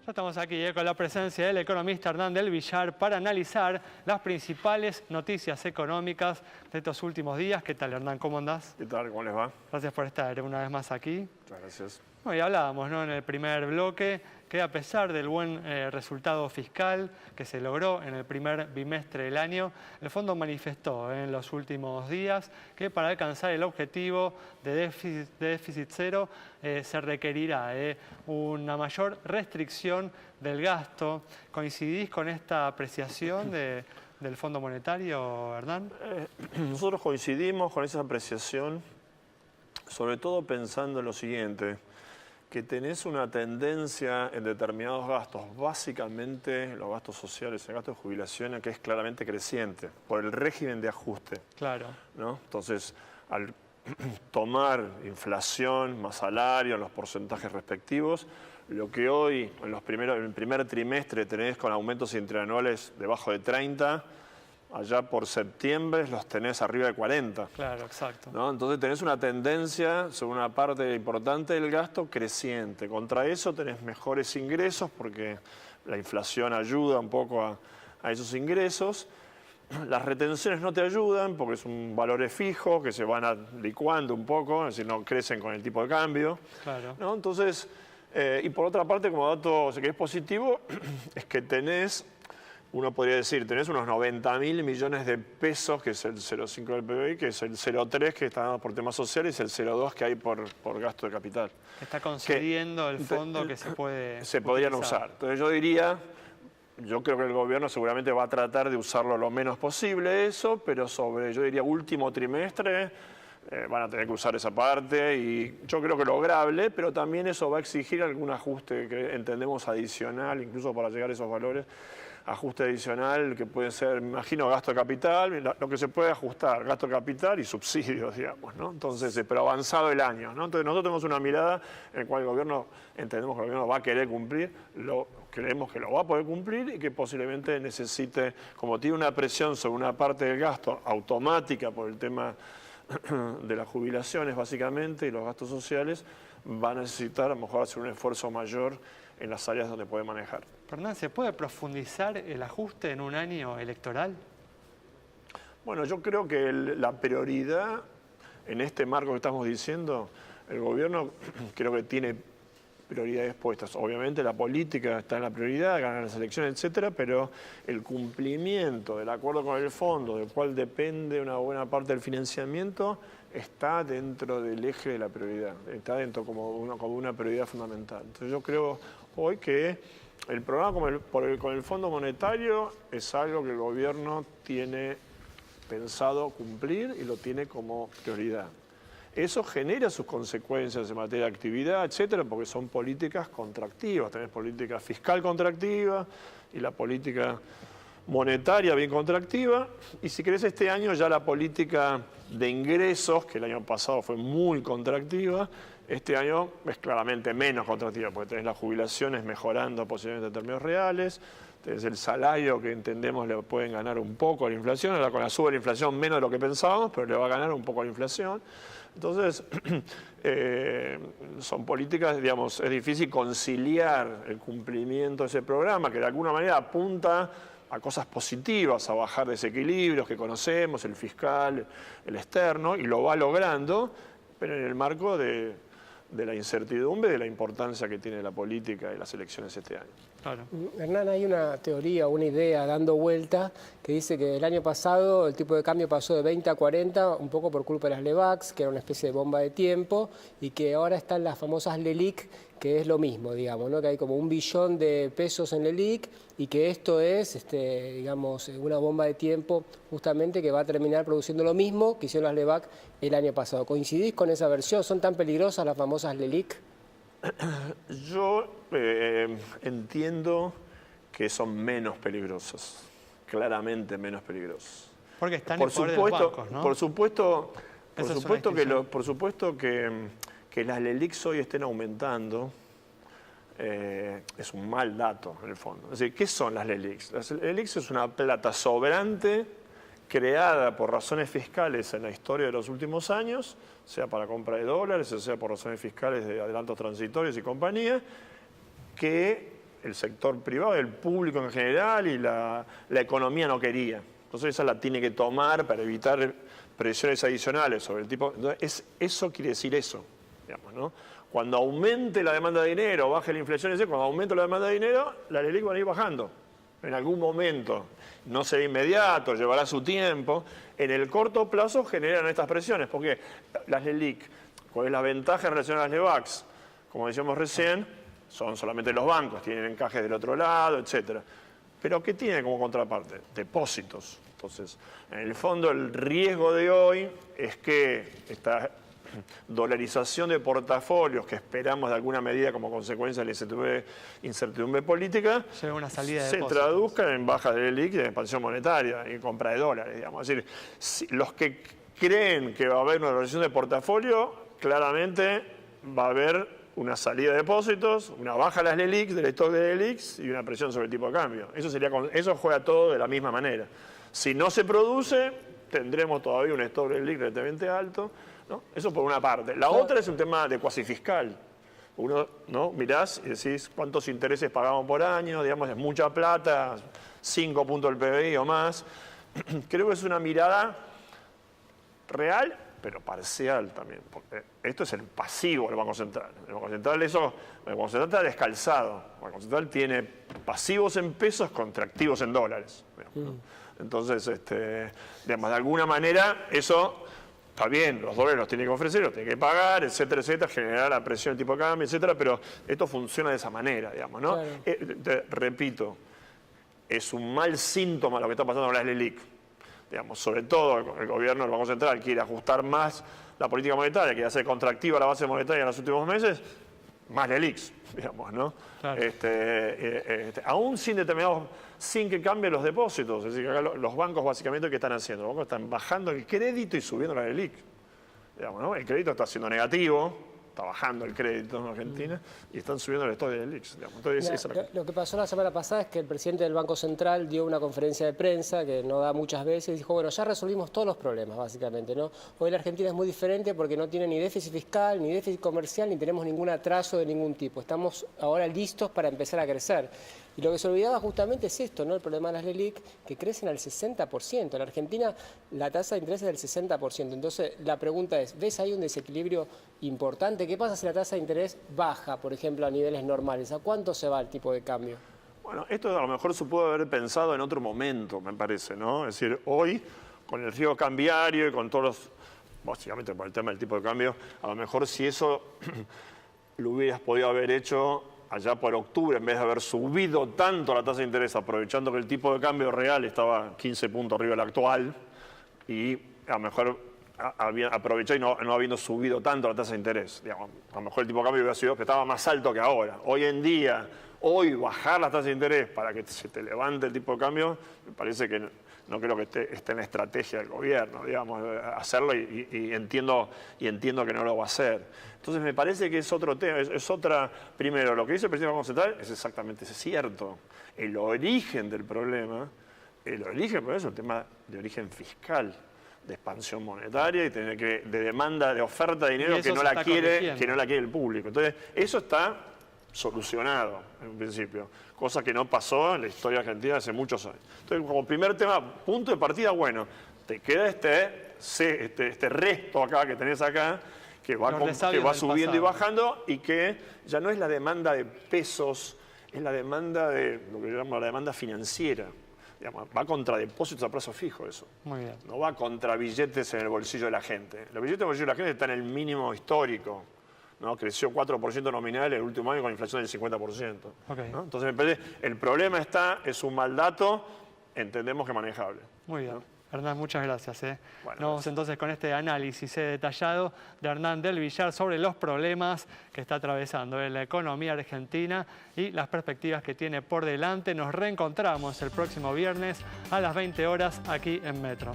Ya estamos aquí con la presencia del economista Hernán del Villar para analizar las principales noticias económicas de estos últimos días. ¿Qué tal, Hernán? ¿Cómo andás? ¿Qué tal? ¿Cómo les va? Gracias por estar una vez más aquí. Muchas gracias. Bueno, y hablábamos, ¿no?, en el primer bloque que a pesar del buen resultado fiscal que se logró en el primer bimestre del año, el fondo manifestó en los últimos días que para alcanzar el objetivo de déficit cero se requerirá una mayor restricción del gasto. ¿Coincidís con esta apreciación del Fondo Monetario, Hernán? Nosotros coincidimos con esa apreciación, sobre todo pensando en lo siguiente, que tenés una tendencia en determinados gastos, básicamente los gastos sociales, el gasto de jubilación, que es claramente creciente, por el régimen de ajuste. Claro. ¿No? Entonces, al tomar inflación más salario en los porcentajes respectivos, lo que hoy, en el primer trimestre, tenés con aumentos interanuales debajo de 30, allá por septiembre los tenés arriba de 40. Claro, exacto. ¿No? Entonces tenés una tendencia sobre una parte importante del gasto creciente. Contra eso tenés mejores ingresos porque la inflación ayuda un poco a esos ingresos. Las retenciones no te ayudan porque son valores fijos que se van licuando un poco, es decir, no crecen con el tipo de cambio. Claro. ¿No? Entonces, y por otra parte, como dato que es positivo, es que tenés, uno podría decir, tenés unos 90.000 millones de pesos, que es el 0,5 del PBI, que es el 0,3 que está dado por temas sociales y el 0,2 que hay por gasto de capital. Está concediendo el fondo que se puede se podrían usar. Entonces yo creo que el gobierno seguramente va a tratar de usarlo lo menos posible eso, pero yo diría, último trimestre van a tener que usar esa parte y yo creo que lograble, pero también eso va a exigir algún ajuste que entendemos adicional, incluso para llegar a esos valores. Ajuste adicional que puede ser, me imagino, gasto de capital, lo que se puede ajustar, gasto de capital y subsidios, digamos, ¿no? Entonces, pero avanzado el año, ¿no? Entonces nosotros tenemos una mirada en la cual el gobierno, entendemos que el gobierno va a querer cumplir, creemos que lo va a poder cumplir y que posiblemente necesite, como tiene una presión sobre una parte del gasto automática por el tema de las jubilaciones básicamente y los gastos sociales, va a necesitar a lo mejor hacer un esfuerzo mayor en las áreas donde puede manejar. Hernán, ¿se puede profundizar el ajuste en un año electoral? Bueno, yo creo que la prioridad en este marco que estamos diciendo, el gobierno creo que tiene prioridades puestas. Obviamente la política está en la prioridad, ganar las elecciones, etcétera, pero el cumplimiento del acuerdo con el fondo, del cual depende una buena parte del financiamiento, está dentro del eje de la prioridad, está dentro como una prioridad fundamental. Entonces yo creo hoy que el programa con el Fondo Monetario es algo que el gobierno tiene pensado cumplir y lo tiene como prioridad. Eso genera sus consecuencias en materia de actividad, etcétera, porque son políticas contractivas. Tenés política fiscal contractiva y la política monetaria bien contractiva. Y si querés, este año ya la política de ingresos, que el año pasado fue muy contractiva, este año es claramente menos contractiva, porque tenés las jubilaciones mejorando posiblemente en términos reales, tenés el salario que entendemos le pueden ganar un poco a la inflación, ahora con la suba de la inflación menos de lo que pensábamos, pero le va a ganar un poco a la inflación. Entonces, son políticas, digamos, es difícil conciliar el cumplimiento de ese programa, que de alguna manera apunta a cosas positivas, a bajar desequilibrios que conocemos, el fiscal, el externo, y lo va logrando, pero en el marco de la incertidumbre, de la importancia que tiene la política y las elecciones este año. Claro. Hernán, hay una teoría, una idea dando vuelta que dice que el año pasado el tipo de cambio pasó de 20 a 40 un poco por culpa de las LEBACs, que era una especie de bomba de tiempo, y que ahora están las famosas LELIQ, que es lo mismo, digamos, ¿no? Que hay como 1 billón de pesos en LELIQ y que esto es, digamos, una bomba de tiempo justamente que va a terminar produciendo lo mismo que hicieron las LEBAC el año pasado. ¿Coincidís con esa versión? ¿Son tan peligrosas las famosas LELIQ? Yo entiendo que son menos peligrosas, claramente menos peligrosas. Porque están en poder de los bancos, ¿no? Por supuesto que las LELIQs hoy estén aumentando es un mal dato en el fondo. Es decir, ¿qué son las LELIQs? Las LELIQs es una plata sobrante creada por razones fiscales en la historia de los últimos años, sea para compra de dólares, sea por razones fiscales de adelantos transitorios y compañía, que el sector privado, el público en general y la economía no quería. Entonces esa la tiene que tomar para evitar presiones adicionales sobre el tipo. Entonces, eso quiere decir eso, digamos, ¿no? Cuando aumente la demanda de dinero, baje la inflación, cuando aumente la demanda de dinero, las LELIQ van a ir bajando. En algún momento, no será inmediato, llevará su tiempo. En el corto plazo generan estas presiones, porque las LELIQ, ¿cuál es la ventaja en relación a las LEVAX? Como decíamos recién, son solamente los bancos, tienen encajes del otro lado, etcétera. Pero ¿qué tiene como contraparte? Depósitos. Entonces, en el fondo, el riesgo de hoy es que esta dolarización de portafolios que esperamos de alguna medida como consecuencia de la incertidumbre política una salida de se depósitos. traduzca en bajas de LELIQ y de expansión monetaria y compra de dólares, digamos. Es decir, los que creen que va a haber una dolarización de portafolio, claramente va a haber una salida de depósitos, una baja de las LELIQ, del stock de LELIQs y una presión sobre el tipo de cambio. Eso juega todo de la misma manera. Si no se produce, tendremos todavía un stock de LELIQ relativamente alto, ¿no? Eso por una parte. La otra es un tema de cuasi fiscal. Uno, ¿no? Mirás y decís cuántos intereses pagamos por año, digamos, es mucha plata, 5 puntos del PBI o más. Creo que es una mirada real, pero parcial también, porque esto es el pasivo del Banco Central. El Banco Central, el Banco Central está descalzado. El Banco Central tiene pasivos en pesos contra activos en dólares. Digamos, ¿no? Entonces, digamos, de alguna manera, eso está bien, los dólares los tiene que ofrecer, los tiene que pagar, etcétera, etcétera, generar la presión del tipo de cambio, etcétera, pero esto funciona de esa manera, digamos, ¿no? Claro. Repito, es un mal síntoma lo que está pasando con las LELIQ. Digamos, sobre todo el gobierno del Banco Central quiere ajustar más la política monetaria, quiere hacer contractiva la base monetaria en los últimos meses, más LELIQs, digamos, ¿no? Claro. Aún sin que cambien los depósitos. Es decir, que acá los bancos básicamente, ¿qué están haciendo? Los bancos están bajando el crédito y subiendo la LELIQ. Digamos, ¿no? El crédito está siendo negativo, está bajando el crédito en Argentina y están subiendo el stock de LELIQs. Entonces, Lo que pasó la semana pasada es que el presidente del Banco Central dio una conferencia de prensa que no da muchas veces y dijo, bueno, ya resolvimos todos los problemas, básicamente, ¿no? Hoy la Argentina es muy diferente porque no tiene ni déficit fiscal, ni déficit comercial, ni tenemos ningún atraso de ningún tipo. Estamos ahora listos para empezar a crecer. Y lo que se olvidaba justamente es esto, ¿no? El problema de las LELIQ, que crecen al 60%. En Argentina la tasa de interés es del 60%. Entonces la pregunta es, ¿ves ahí un desequilibrio importante? ¿Qué pasa si la tasa de interés baja, por ejemplo, a niveles normales? ¿A cuánto se va el tipo de cambio? Bueno, esto a lo mejor se puede haber pensado en otro momento, me parece, ¿no? Es decir, hoy, con el riesgo cambiario y con todos los, básicamente por el tema del tipo de cambio, a lo mejor si eso lo hubieras podido haber hecho allá por octubre, en vez de haber subido tanto la tasa de interés, aprovechando que el tipo de cambio real estaba 15 puntos arriba del actual, y a lo mejor aprovechó y no habiendo subido tanto la tasa de interés. Digamos, a lo mejor el tipo de cambio hubiera sido que estaba más alto que ahora. Hoy en día, bajar las tasas de interés para que se te levante el tipo de cambio, me parece que no creo que esté en la estrategia del gobierno, digamos, hacerlo y entiendo que no lo va a hacer. Entonces me parece que es otro tema, primero, lo que dice el presidente del Banco Central es exactamente cierto. El origen del problema es un tema de origen fiscal, de expansión monetaria y de demanda, de oferta de dinero que no la quiere el público. Entonces, eso está solucionado en un principio, cosa que no pasó en la historia argentina hace muchos años. Entonces, como primer tema, punto de partida, bueno, te queda este resto acá que tenés acá, que va subiendo y bajando y que ya no es la demanda de pesos, es la demanda de lo que llama la demanda financiera. Digamos, va contra depósitos a plazo fijo eso. Muy bien. No va contra billetes en el bolsillo de la gente. Los billetes en el bolsillo de la gente están en el mínimo histórico, ¿no? Creció 4% nominal el último año con inflación del 50%. Okay. ¿No? Entonces me parece, el problema es un mal dato, entendemos que manejable. Muy bien. ¿No? Hernán, muchas gracias. Bueno, Vamos entonces con este análisis detallado de Hernán del Villar sobre los problemas que está atravesando la economía argentina y las perspectivas que tiene por delante. Nos reencontramos el próximo viernes a las 20 horas aquí en Metro.